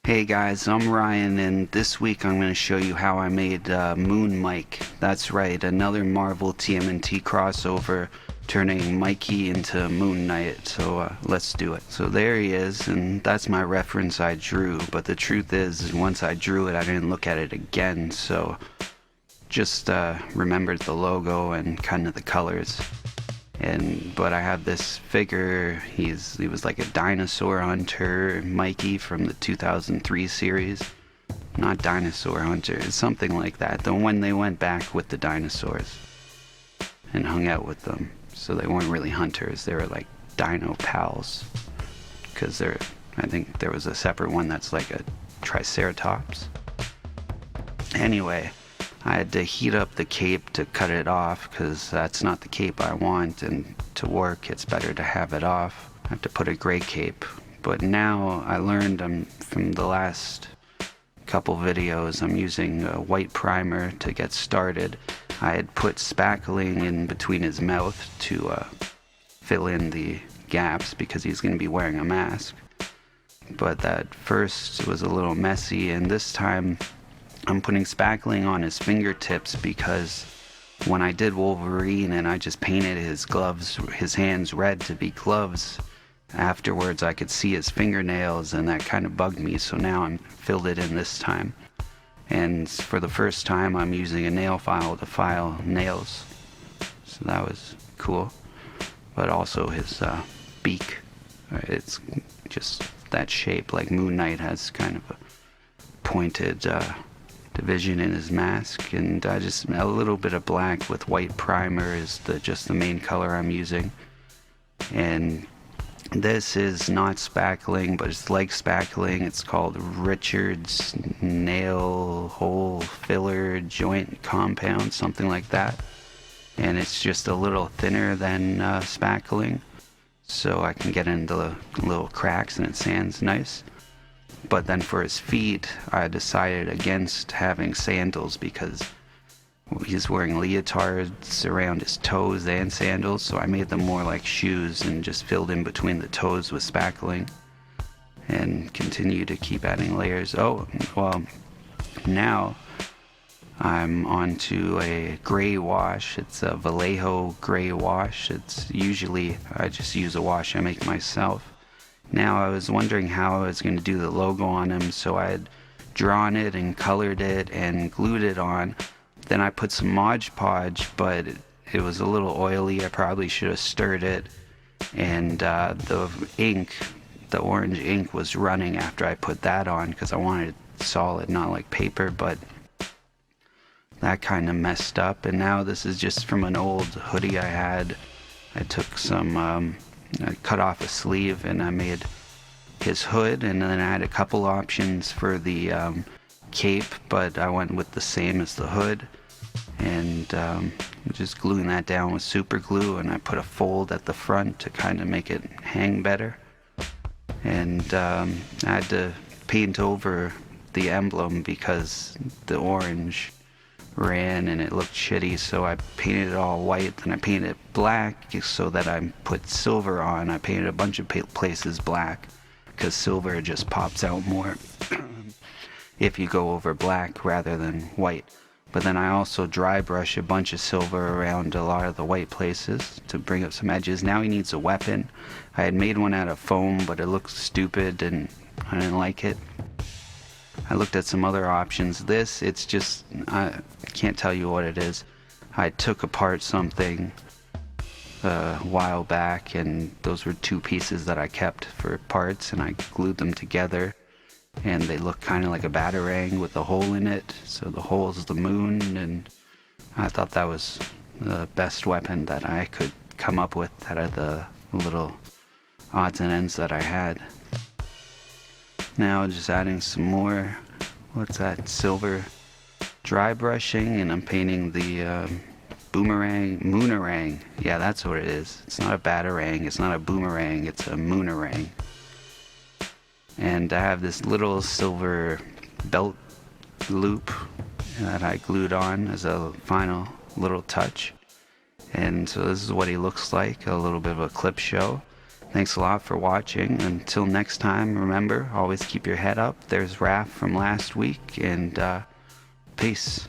Hey guys, I'm Ryan, and this week I'm going to show you how I made MoonMike. That's right, another Marvel TMNT crossover, turning Mikey into MoonKnight. So let's do it. So there he is, and that's my reference I drew. But the truth is, once I drew it, I didn't look at it again. So just remembered the logo and kind of the colors. But I have this figure. He was like a dinosaur hunter, Mikey from the 2003 series. Not Dinosaur Hunter, it's something like that. The one they went back with the dinosaurs and hung out with them. So they weren't really hunters, they were like dino pals. Because I think there was a separate one that's like a triceratops. Anyway, I had to heat up the cape to cut it off because that's not the cape I want, and to work it's better to have it off. I have to put a gray cape. But now I learned from the last couple videos I'm using a white primer to get started. I had put spackling in between his mouth to fill in the gaps because he's going to be wearing a mask. But that first was a little messy, and this time I'm putting spackling on his fingertips because when I did Wolverine and I just painted his gloves, his hands red to be gloves, afterwards I could see his fingernails and that kind of bugged me, so now I'm filled it in this time. And for the first time I'm using a nail file to file nails, so that was cool. But also his beak, it's just that shape, like MoonKnight has kind of a pointed division in his mask, and just a little bit of black with white primer is just the main color I'm using. And this is not spackling, but it's like spackling. It's called Richard's Nail Hole Filler Joint Compound, something like that. And it's just a little thinner than spackling, so I can get into the little cracks and it sands nice. But then for his feet, I decided against having sandals because he's wearing leotards around his toes and sandals, so I made them more like shoes and just filled in between the toes with spackling and continue to keep adding layers. Oh, well, now I'm onto a gray wash. It's a Vallejo gray wash. It's usually, I just use a wash I make myself. Now I was wondering how I was going to do the logo on him, so I had drawn it and colored it and glued it on. Then I put some Mod Podge, but it was a little oily. I probably should have stirred it. And the ink, the orange ink, was running after I put that on because I wanted it solid, not like paper, but that kind of messed up. And now this is just from an old hoodie I had. I took some I cut off a sleeve and I made his hood, and then I had a couple options for the cape, but I went with the same as the hood, and just gluing that down with super glue, and I put a fold at the front to kind of make it hang better. And I had to paint over the emblem because the orange ran and it looked shitty, so I painted it all white. Then I painted it black so that I put silver on. I painted a bunch of places black because silver just pops out more if you go over black rather than white. But then I also dry brush a bunch of silver around a lot of the white places to bring up some edges. Now he needs a weapon. I had made one out of foam, but it looked stupid and I didn't like it. I looked at some other options. It's just, I can't tell you what it is. I took apart something a while back, and those were two pieces that I kept for parts, and I glued them together, and they look kind of like a batarang with a hole in it, so the hole is the moon, and I thought that was the best weapon that I could come up with out of the little odds and ends that I had. Now just adding some more, what's that, silver dry brushing, and I'm painting the moonerang. Yeah, that's what it is. It's not a batarang, it's not a boomerang, it's a moonerang. And I have this little silver belt loop that I glued on as a final little touch. And so this is what he looks like, a little bit of a clip show. Thanks a lot for watching. Until next time, remember, always keep your head up. There's Raph from last week, and peace.